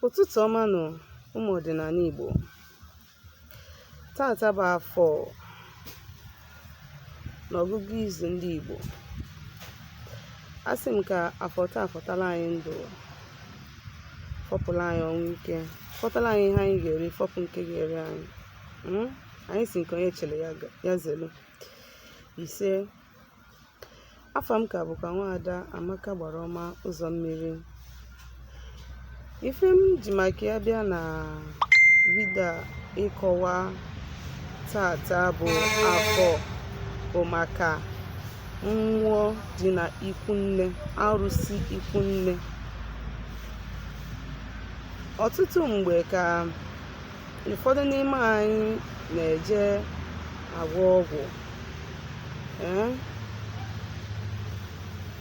Ụtụtụ ọma nụ ụmụ ọdịnala Igbo. Tata bụ afọ n'ọgụgụ izu ndị Igbo. Asị m ka afọ taa fọtala anyị ndụ, fọpụla anyị ọnwụ ike, fọtala anyị ihe anyị ga-eri, fọpụ nke ga-eri anyị. Anyị si nke onye chere ya zelu. Ise. Afọ m ka bụkwa nwaada Agbaraoma Uzommiri. Ife m ji maka ya bịa na vidio ịkọwa tata bụ afọ bụ maka mmụọ dị na ikwunne, arụsị ikwunne. Ọtụtụ mgbe ka ụfọdụ n'ime anyị na-eje agwọ ọgwụ,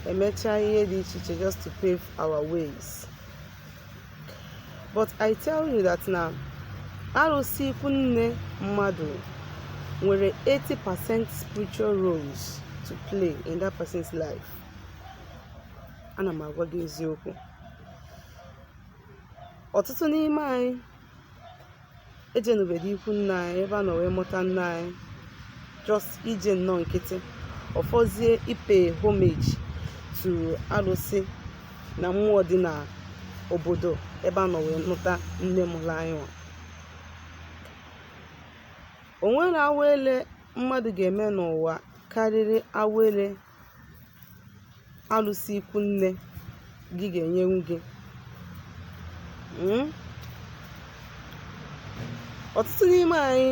emechaa ihe dị iche iche just to pave our ways. But I tell you that now, arụsị ikwunne mmadụ nwere 80% spiritual roles to play in that person's life. Ana m agwa gị eziokwu. Ọtụtụ n'ime anyị ejenubedi ikwunne anyị ebe a nọ wee mụta nne anyị, just ije nnọọ nkịtị, ọfọzie ipe homage to arụsị na mmụọ dị na obodo ebe a nọ wee nụta nne mụrụ anyị. O nwere awele mmadụ ga-eme n'ụwa karịrị awele arụsị ikwunne gị ga-enyenwu gị. Ọtụtụ n'ime anyị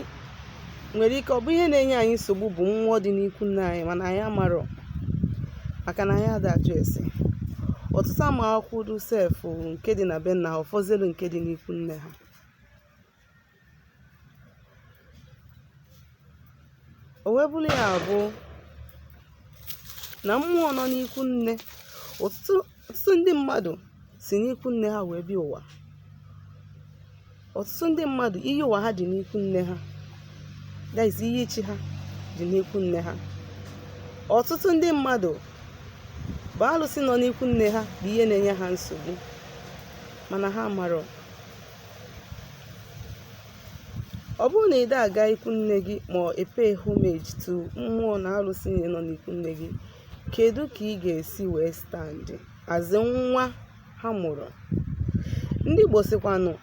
nwere ike ọ bụ ihe na-enye anyị nsogbu bụ mmụọ dị n'ikwunne anyị, mana anyị amarọ, maka na anyị ada ajụ ese. Ọtụtụ ama akwụkwọ sef nke dị na be nna ha, ụfọdụ nke dị n'ikwunne ha. O wee bụrụ ya bụ na mmụọ nọ n'ikwunne, ọtụtụ ndị mmadụ si n'ikwunne ha wee bịa ụwa. Ọtụtụ ndị mmadụ iyi ụwa ha dị n'ikwunne ha, that is iyi chi ha dị n'ikwunne ha. Ọtụtụ ndị mmadụ bụ alụsị nọ n'ikwunne ha bụ ihe na-enye ha nsogbu, mana ha marọ. Ọ bụrụ na ị da aga ikwunne gị ma epe homage to mmụọ na alụsị nọ n'ikwunne gị, kedu ka ị ga-esi wee stand azị nwa ha mụrụ? Ndị Igbo sịkwanụ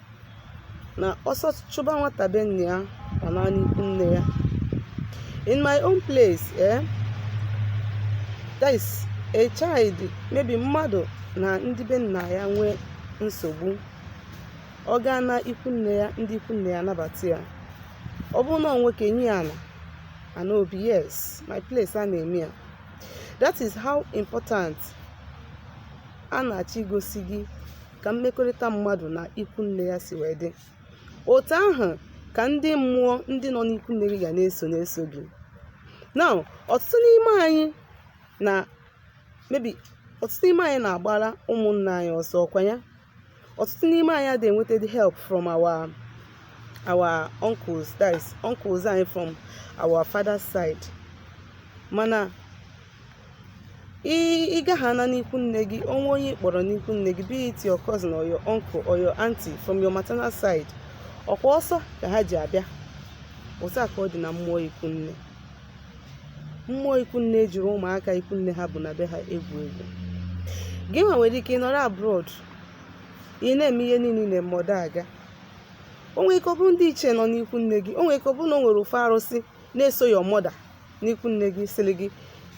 na ọsọ chụba nwata be nne ya ọ na n'ikwunne ya. In my own place, that is a child, maybe mmadụ na ndị be nna ya nwee nsogbu, ọ gaa na ikwunne ya, ndị ikwunne ya anabata ya. Ọ bụrụ na nwoke nye ya ana obi, yes, my place a na-eme ya. That is how important a na-achọ igosi gị ka mmekọrịta mmadụ na ikwunne ya si wee dị. Otu ahụ ka ndị mmụọ ndị nọ n'ikwunne gị ga na-eso gị. Now, ọtụtụ n'ime anyị na-agbara ụmụnne anyị ọsọ, ọkwa ya. Ọtụtụ n'ime anyị adịghị enweta the help from our uncles, that is uncles anyị from our father's side. Mana ị gaha na n'ikwunne gị, onwe onye kpọrọ n'ikwunne gị, be it your cousin or your uncle or your auntie from your maternal side, ọkwa ọsọ ka ha ji abịa. Otu a ka ọ dị na mmụọ ikwunne. Mmụọ ikwunne jụrụ ụmụaka ikwunne ha bụ na be ha egwu. Gị nwa nwere ike ịnọrọ abroad, ị na-eme ihe niile na-eme ọda aga. O nwere ike ọ bụ ndị iche nọ n'ikwunne gị, o nwere ike ọ bụ na o nwere ofe arụsị na-eso your mother n'ikwunne gị, sịrị gị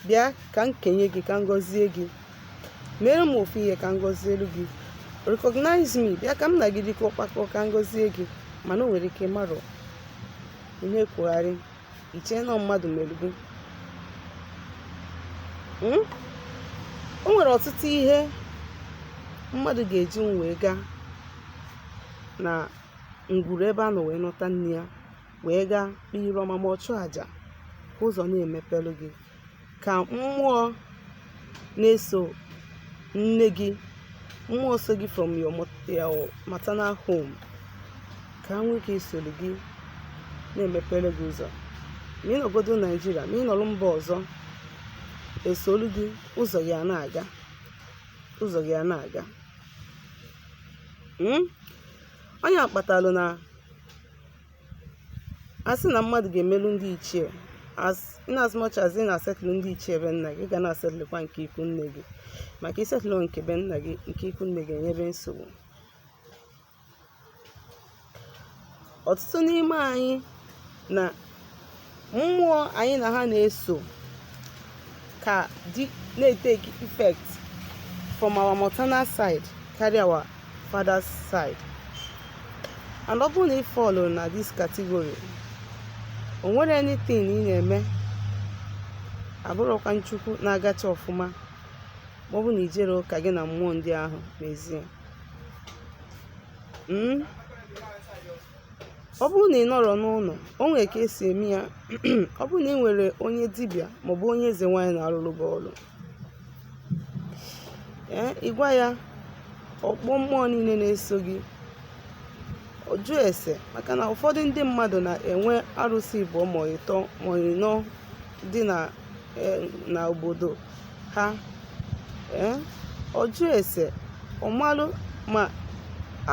bịa ka m kenye gị, ka m gọzie gị, mere m ofu ihe ka m gọzielu gị, recognize me, bịa ka m na gị dịka ọkpakọ ka m gọzie gị. Mana o nwere ike marọ ihe kwugharị, iche na mmadụ mere gị. O nwere ọtụtụ ihe mmadụ ga-eji wee gaa na ngwuru ebe a nọ wee nọta nne ya, wee gaa kpere ọma ma ọ chụọ àjà ka ụzọ na-emepelu gị, ka mmụọ na-eso nne gị, mmụọ so gị from your maternal home, ka ha nwee ike isoro gị na-emepelu gị ụzọ. Ma ị nọgodo Naịjirịa, ma ị nọrọ mba ọzọ, esolu gị ụzọ gị a na-aga. onye akpatalụ na asị na mmadụ ga-emelu ndị ichie in as much as ị na-asetụlụ ndị ichie be nna gị ga na-asetụlụkwa nke ikwu nne gị, maka isetụlụ nke be nna gị nke ikwu nne gị enyebe nsogbu. Ọtụtụ n'ime anyị na mmụọ anyị na ha na-eso ka dị na-etake effect from our maternal side carry our father's side. And ọ bụrụ na ị follow na this category, o nwere anything ị na-eme abụrụkwa nchukwu na-agacha ọfụma ma ọ bụ na ijere ụka gị na mmụọ ndị ahụ n'ezie. Ọ bụrụ na ị nọrọ n'ụlọ, o nwere ka esi eme ya. Ọ bụrụ na ị nwere onye dibịa maọbụ onye eze nwaanyị na-arụrụ gị ọrụ, ịgwa ya ọkpọ mmụọ niile na-eso gị ọ jụọ ese, maka na ụfọdụ ndị mmadụ na-enwe arụsị ịbụọ ma ịtọ ma ịnọ dị na obodo ha. Ọ jụọ ese ọmalụ ma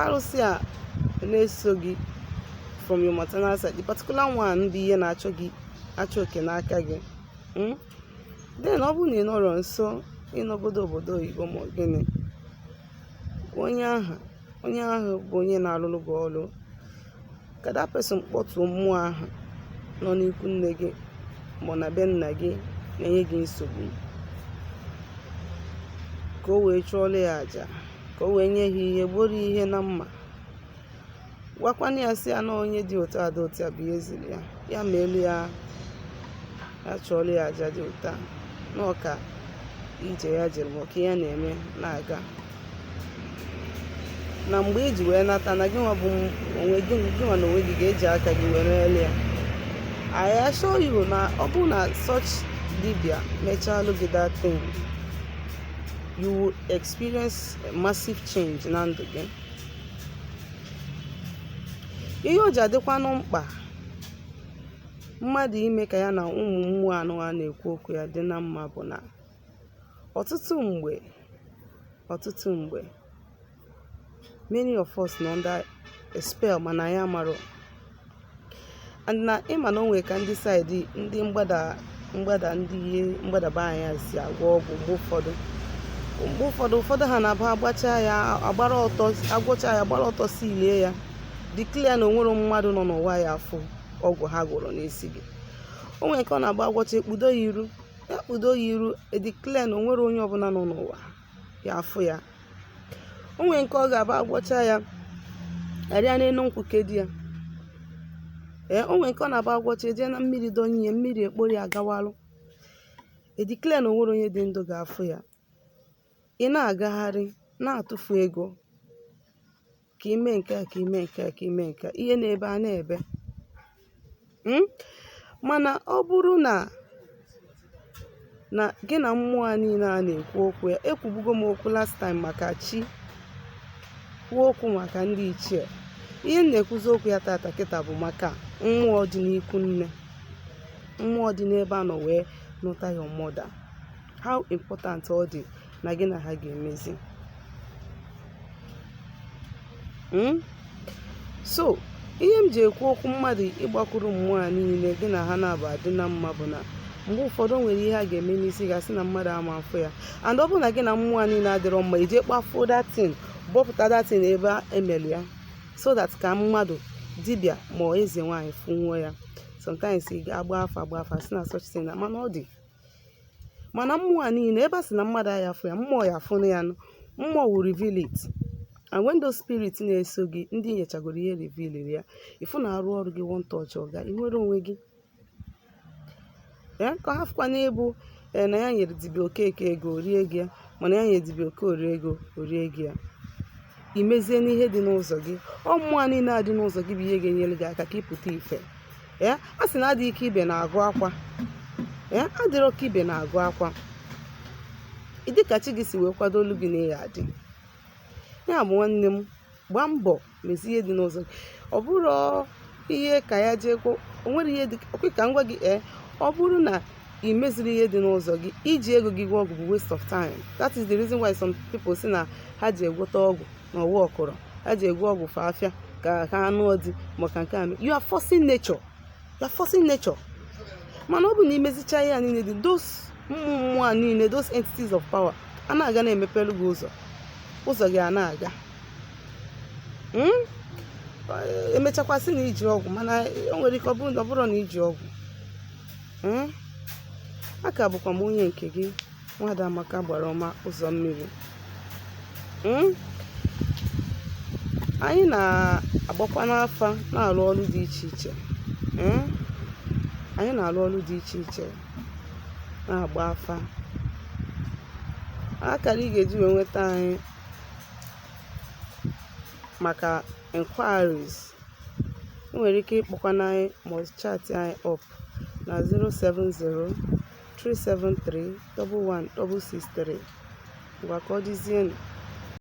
arụsị a na-eso gị from your maternal side, the particular one ndị ihe na-achọ oke n'aka gị. Then ọ bụrụ na ị nọrọ nso ịnọgodo obodo oyibo ma gịnị, onye ahụ bụ onye na-arụrụ gị ọrụ, ka that person kpọtuo mmụọ ahụ nọ n'ikwu nne gị ma na be nna gị na-enye gị nsogbu, ka o wee chụọrọ ya aja, ka o wee nye ha ihe, gboro ihe na mma. Gwakwana ya sị ya na onye dị otu a dị otu a bụ ihe ziri ya ma elu ya chụọrọ ya aja dị ụta na ọka ije ya jere ma ọka ya na-eme na-aga, na mgbe iji wee nata na gị nwa bụ onwe gị nwa na onwe gị ga-eji aka gị were ele ya. I assure you na ọ bụ na such dibia mechalụ gị that thing, you will experience a massive change na ndụ gị. Ihe o ji adịkwanụ mkpa mmadụ ime ka ya na ụmụ mmụọ anụ a na-ekwu okwu ya dị na mma bụ na ọtụtụ mgbe many of us nọ under a spell mana ya marụ. And na ịma na onwe ka ndị side ndị mgbada ndị ihe mgbadaba anya si agwọ ọgwụ mgbe ụfọdụ ha na-aba agbacha ya agbara ọtọ si ilie ya, declare na onwere mmadụ nọ n'ụwa ya afụ ọgwụ ha gwọrọ n'isi gị. O nwere ka ọ na-agba agwọcha ekpudo ya iru declare na onwere onye ọbụla nọ n'ụwa ya afụ ya. O nwere nke ọ ga-aba agwọcha ya arịa n'elu nkwuke di ya. O nwere nke ọ na-aba agwọcha eje na mmiri donye ya, mmiri ekpori agawalụ, declare na onwere onye dị ndụ ga-afụ ya. Ị na-agagharị na-atụfu ego ka ime nke a ka ime nke a ka ime nke a, ihe na-ebe a na-ebe. Mana ọ bụrụ na gị na mmụọ a niile a na-ekwu okwu ya, ekwubugo m okwu last time maka chi, kwuo okwu maka ndị ichie. Ihe m na-ekwuzi okwu ya tata kịta bụ maka mmụọ dị n'ikwu nne, mmụọ dị n'ebe a nọ wee nụta your mother, how important ọ dị na gị na ha ga-emezi. So ihe m ji ekwu okwu mmadụ ịgbakwuru mmụọ a niile gị na ha na-abụ adị na mma bụ na mgbe ụfọdụ nwere ihe a ga-eme n'isi gasị na mmadụ ama afọ ya, and ọ bụ na gị na mmụọ a niile adịrọ mma, ije kpafuo datin bọpụta datin ebe emelu ya, so that ka mmadụ dibịa ma eze nwaanyị funwuo ya. Sometimes ị ga-agba afa si na such thing na mana ọ dị, mana mmụọ a niile ebe a sị na mmadụ ya afọ ya, mmụọ ya afụ ya, mmụọ will reveal it. And when those spirits na-eso gị, ndị nyechagoro ihe reveal ya, ifu na-arụ ọrụ gị one touch ọga, ị nwere onwe gị. Ka ha fụkwa n'ebu na ya nyere dibịa okeke ego orie gị ya, mana ya nyere dibịa oke ori ego orie gị ya. Imezie n'ihe dị n'ụzọ gị, ọ mmụọ niile adị n'ụzọ gị bụ ihe ga-enyere gị aka ka ịpụta ife. A sị na adịghị ike ibe na-agụ akwa, adịrọ ka ibe na-agụ akwa. Ịdị ka chi gị si wee kwado olu gị na ya adị. Ya bụ nwanne m, gbaa mbọ mezie ihe dị n'ụzọ gị. Ọ bụrụ ihe ka ya jee kwuo, o nwere ihe dị okwe ka ngwa gị ọ bụrụ na ị meziri ihe dị n'ụzọ gị, iji ego gị gwa ọgwụ bụ waste of time. That is the reason why some people si na ha ji egwota ọgwụ na ọwa ọkụrọ, ha ji egwu ọgwụ fa afịa ka ha anụ di maka nke a you are forcing nature. You are forcing nature. Mana ọ bụ na imezicha ya niile dị those mmụọ niile, those entities of power a na-aga na-emepelu gị ụzọ gị a na-aga. Emechakwasị na iji ọgwụ, mana o nwere ike ọ bụrụ na iji ọgwụ. Aka bụkwa m onye nke gị, Nwaada Amaka Agbaraoma Uzommiri. Anyị na-agbakwa n'afa na-arụ ọrụ dị iche iche. Anyị na-arụ ọrụ dị iche iche na-agba afa. Akara ị ga-eji wee nweta anyị maka inquiries, ị nwere ike ịkpọkwana anyị ma ọ chat anyị up na 070-373-11663. Ngwa ka ọ dịzienụ.